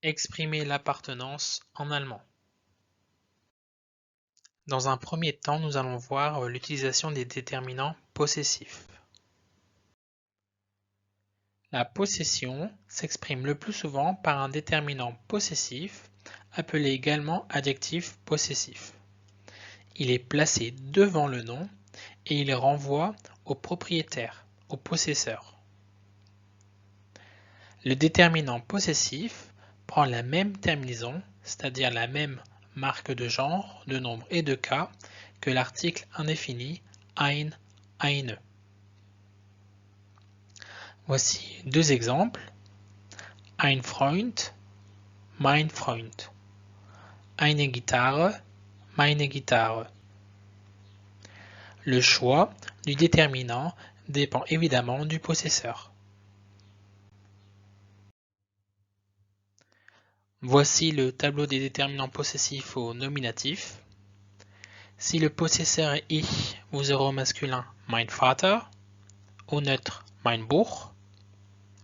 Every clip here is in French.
Exprimer l'appartenance en allemand. Dans un premier temps, nous allons voir l'utilisation des déterminants possessifs. La possession s'exprime le plus souvent par un déterminant possessif, appelé également adjectif possessif. Il est placé devant le nom et il renvoie au propriétaire, au possesseur. Le déterminant possessif prend la même terminaison, c'est-à-dire la même marque de genre, de nombre et de cas que l'article indéfini ein, eine. Voici deux exemples. Ein Freund, mein Freund. Eine Gitarre, meine Gitarre. Le choix du déterminant dépend évidemment du possesseur. Voici le tableau des déterminants possessifs au nominatif. Si le possesseur est ich, vous aurez au masculin mein Vater, au neutre mein Buch,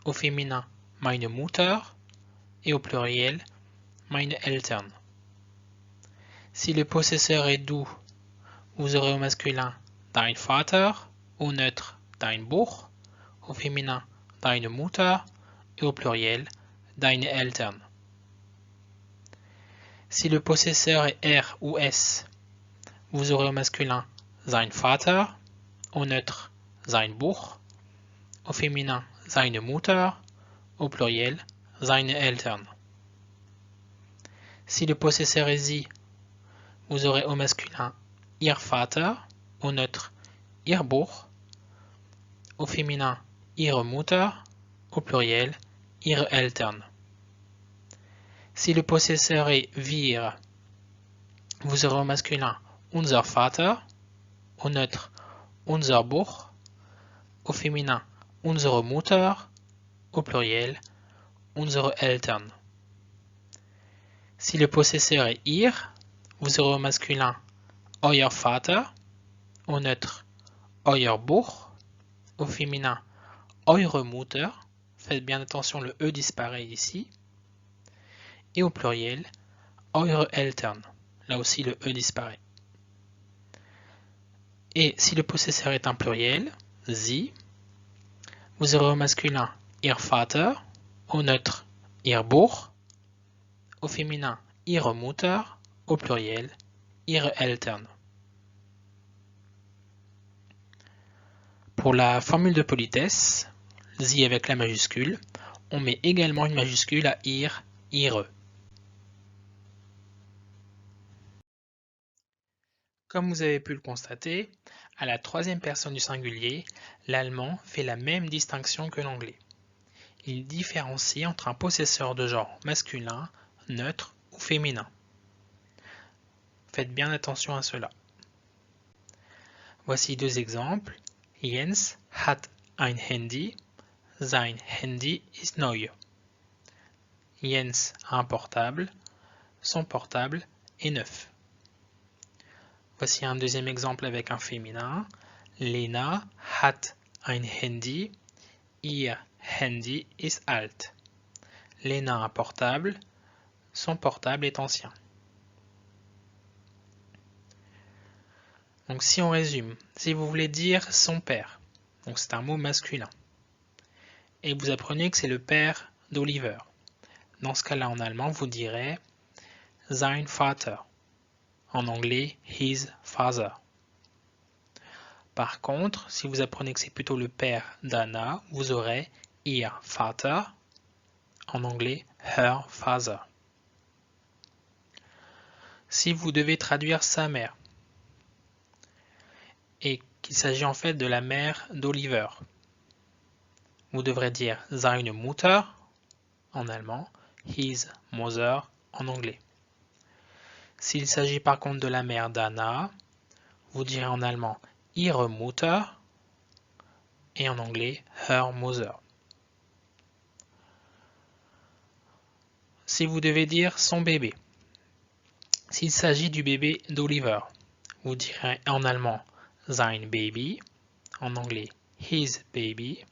au féminin meine Mutter et au pluriel meine Eltern. Si le possesseur est du, vous aurez au masculin dein Vater, au neutre dein Buch, au féminin deine Mutter et au pluriel deine Eltern. Si le possesseur est R ou S, vous aurez au masculin sein Vater, au neutre sein Buch, au féminin seine Mutter, au pluriel seine Eltern. Si le possesseur est sie, vous aurez au masculin ihr Vater, au neutre ihr Buch, au féminin ihre Mutter, au pluriel ihre Eltern. Si le possesseur est wir, vous aurez au masculin unser Vater, au neutre unser Buch, au féminin unsere Mutter, au pluriel unsere Eltern. Si le possesseur est ihr, vous aurez au masculin euer Vater, au neutre euer Buch, au féminin eure Mutter, faites bien attention, le E disparaît ici, et au pluriel eure Eltern, là aussi le E disparaît. Et si le possesseur est un pluriel, sie, vous aurez au masculin ihr Vater, au neutre ihr Buch, au féminin ihre Mutter, au pluriel ihre Eltern. Pour la formule de politesse, sie avec la majuscule, on met également une majuscule à ihr, ihre. Comme vous avez pu le constater, à la troisième personne du singulier, l'allemand fait la même distinction que l'anglais. Il différencie entre un possesseur de genre masculin, neutre ou féminin. Faites bien attention à cela. Voici deux exemples. Jens hat ein Handy. Sein Handy ist neu. Jens a un portable. Son portable est neuf. Voici un deuxième exemple avec un féminin. Lena hat ein Handy. Ihr Handy ist alt. Lena a un portable. Son portable est ancien. Donc si on résume, si vous voulez dire son père, donc c'est un mot masculin, et vous apprenez que c'est le père d'Oliver, dans ce cas-là en allemand vous direz sein Vater, en anglais his father. Par contre, si vous apprenez que c'est plutôt le père d'Anna, vous aurez ihr Vater, en anglais her father. Si vous devez traduire sa mère, et qu'il s'agit en fait de la mère d'Oliver, vous devrez dire seine Mutter en allemand, his mother en anglais. S'il s'agit par contre de la mère d'Anna, vous direz en allemand ihre Mutter et en anglais her mother. Si vous devez dire son bébé, s'il s'agit du bébé d'Oliver, vous direz en allemand sein Baby, en anglais his baby.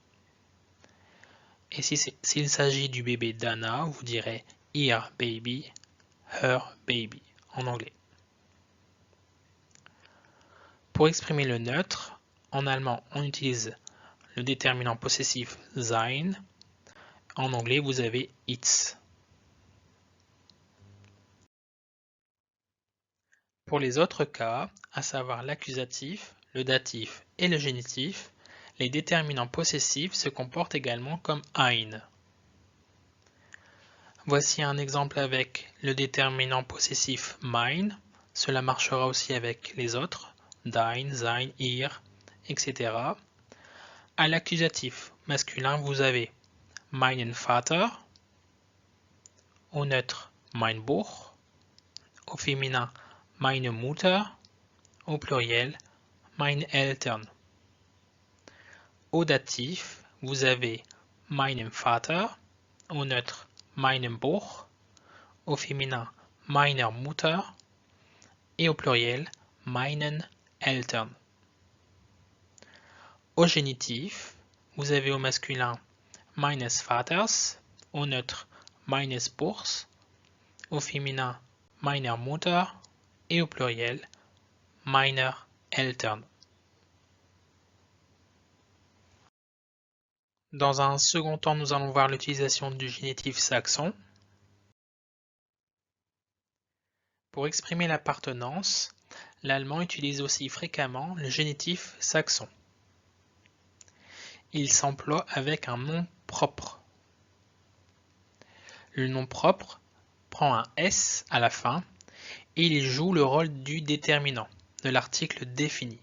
Et s'il s'agit du bébé d'Anna, vous direz ihr baby, her baby en anglais. Pour exprimer le neutre, en allemand, on utilise le déterminant possessif sein. En anglais, vous avez its. Pour les autres cas, à savoir l'accusatif, le datif et le génitif, les déterminants possessifs se comportent également comme ein. Voici un exemple avec le déterminant possessif mein. Cela marchera aussi avec les autres, dein, sein, ihr, etc. À l'accusatif masculin, vous avez meinen Vater, au neutre mein Buch, au féminin meine Mutter, au pluriel meine Eltern. Au datif, vous avez meinen Vater, au neutre meinem Buch, au féminin meiner Mutter et au pluriel meinen Eltern. Au génitif, vous avez au masculin meines Vaters, au neutre meines Buchs, au féminin meiner Mutter et au pluriel meiner Eltern. Dans un second temps, nous allons voir l'utilisation du génitif saxon. Pour exprimer l'appartenance, l'allemand utilise aussi fréquemment le génitif saxon. Il s'emploie avec un nom propre. Le nom propre prend un S à la fin et il joue le rôle du déterminant de l'article défini,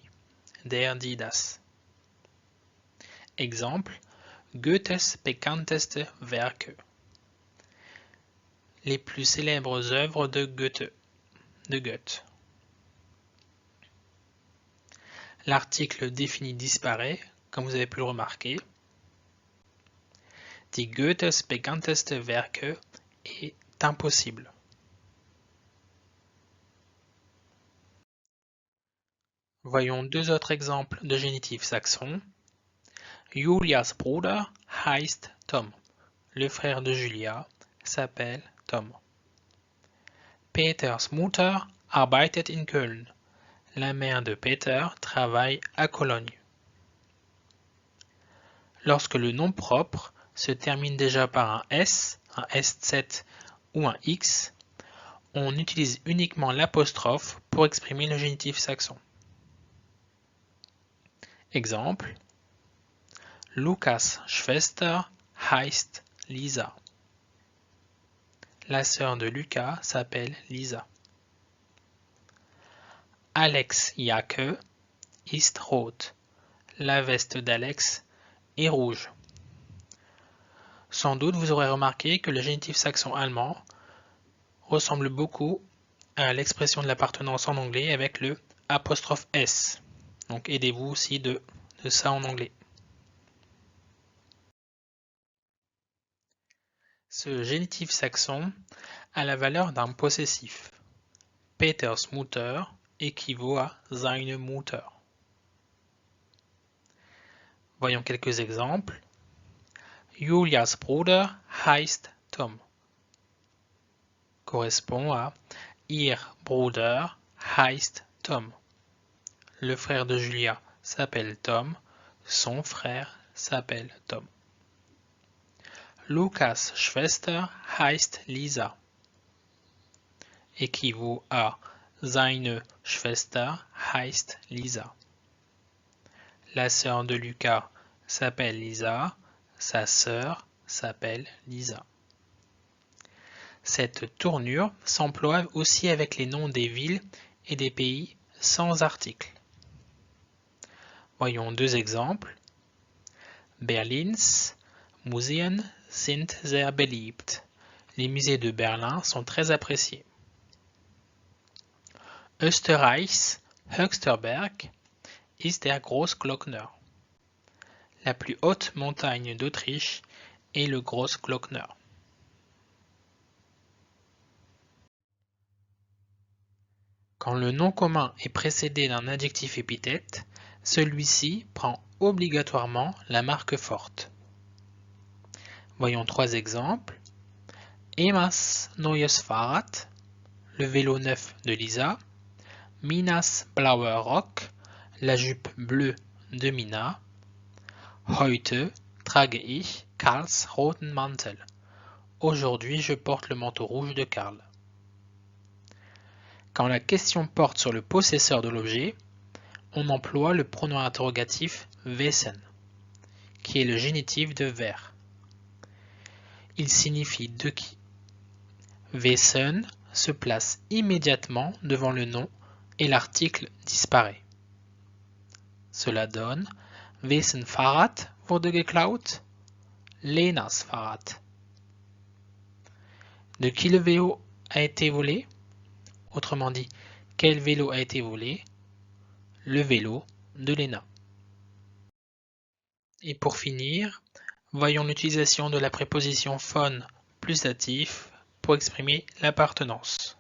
der, die, das. Exemple, Goethes bekannteste Werke. Les plus célèbres œuvres de Goethe. L'article défini disparaît, comme vous avez pu le remarquer. Die Goethes bekannteste Werke est impossible. Voyons deux autres exemples de génitifs saxons. Julias Bruder heißt Tom. Le frère de Julia s'appelle Tom. Peters Mutter arbeitet in Köln. La mère de Peter travaille à Cologne. Lorsque le nom propre se termine déjà par un S, un SZ ou un X, on utilise uniquement l'apostrophe pour exprimer le génitif saxon. Exemple, Lukas Schwester heißt Lisa. La sœur de Lucas s'appelle Lisa. Alex Jacke ist rot. La veste d'Alex est rouge. Sans doute vous aurez remarqué que le génitif saxon allemand ressemble beaucoup à l'expression de l'appartenance en anglais avec le apostrophe S. Donc aidez-vous aussi de ça en anglais. Ce génitif saxon a la valeur d'un possessif. Peters Mutter équivaut à seine Mutter. Voyons quelques exemples. Julias Bruder heißt Tom. Correspond à ihr Bruder heißt Tom. Le frère de Julia s'appelle Tom. Son frère s'appelle Tom. Lukas Schwester heißt Lisa. Équivaut à seine Schwester heißt Lisa. La sœur de Lucas s'appelle Lisa. Sa sœur s'appelle Lisa. Cette tournure s'emploie aussi avec les noms des villes et des pays sans article. Voyons deux exemples. Berlins Museen sind sehr beliebt. Les musées de Berlin sont très appréciés. Österreichs höchster Berg ist der Großglockner. La plus haute montagne d'Autriche est le Großglockner. Quand le nom commun est précédé d'un adjectif épithète, celui-ci prend obligatoirement la marque forte. Voyons trois exemples. Emmas neues Fahrrad, le vélo neuf de Lisa. Minas blauer Rock, la jupe bleue de Mina. Heute trage ich Karls roten Mantel. Aujourd'hui, je porte le manteau rouge de Karl. Quand la question porte sur le possesseur de l'objet, on emploie le pronom interrogatif wesen, qui est le génitif de wer. Il signifie de qui. Wesen se place immédiatement devant le nom et l'article disparaît. Cela donne Wessen Fahrrad wurde geklaut? Lenas Fahrrad. De qui le vélo a été volé? Autrement dit, quel vélo a été volé? Le vélo de Lena. Et pour finir, voyons l'utilisation de la préposition von plus datif pour exprimer l'appartenance.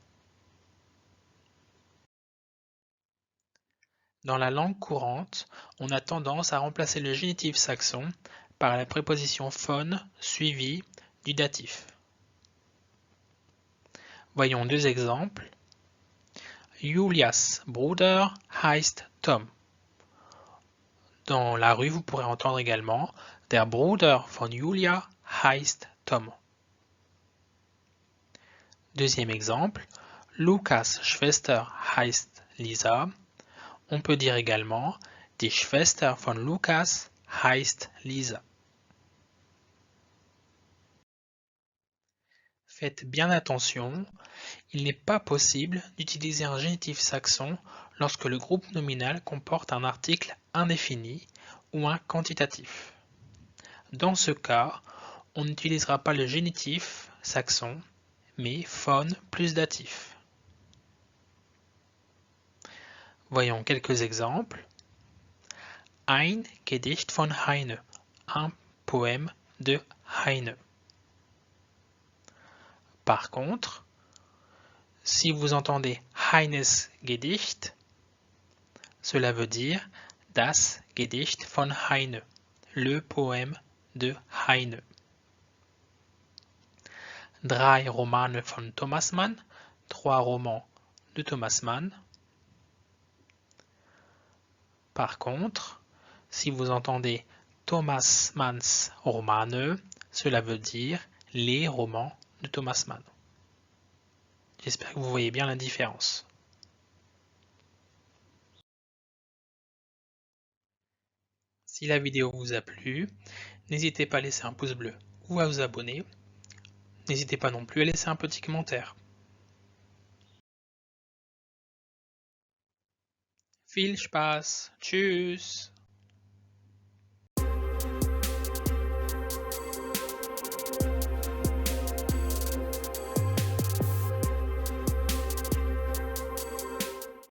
Dans la langue courante, on a tendance à remplacer le génitif saxon par la préposition von suivie du datif. Voyons deux exemples. Julias Bruder heißt Tom. Dans la rue, vous pourrez entendre également Der Bruder von Julia heißt Tom. Deuxième exemple, Lukas Schwester heißt Lisa. On peut dire également Die Schwester von Lukas heißt Lisa. Faites bien attention, il n'est pas possible d'utiliser un génitif saxon lorsque le groupe nominal comporte un article indéfini ou un quantitatif. Dans ce cas, on n'utilisera pas le génitif saxon, mais von plus datif. Voyons quelques exemples. Ein Gedicht von Heine, un poème de Heine. Par contre, si vous entendez Heines Gedicht, cela veut dire das Gedicht von Heine, le poème de Heine. Drei Romane von Thomas Mann, 3 romans de Thomas Mann. Par contre, si vous entendez Thomas Manns Romane, cela veut dire les romans de Thomas Mann. J'espère que vous voyez bien la différence. Si la vidéo vous a plu, n'hésitez pas à laisser un pouce bleu ou à vous abonner. N'hésitez pas non plus à laisser un petit commentaire. Viel Spaß, tschüss!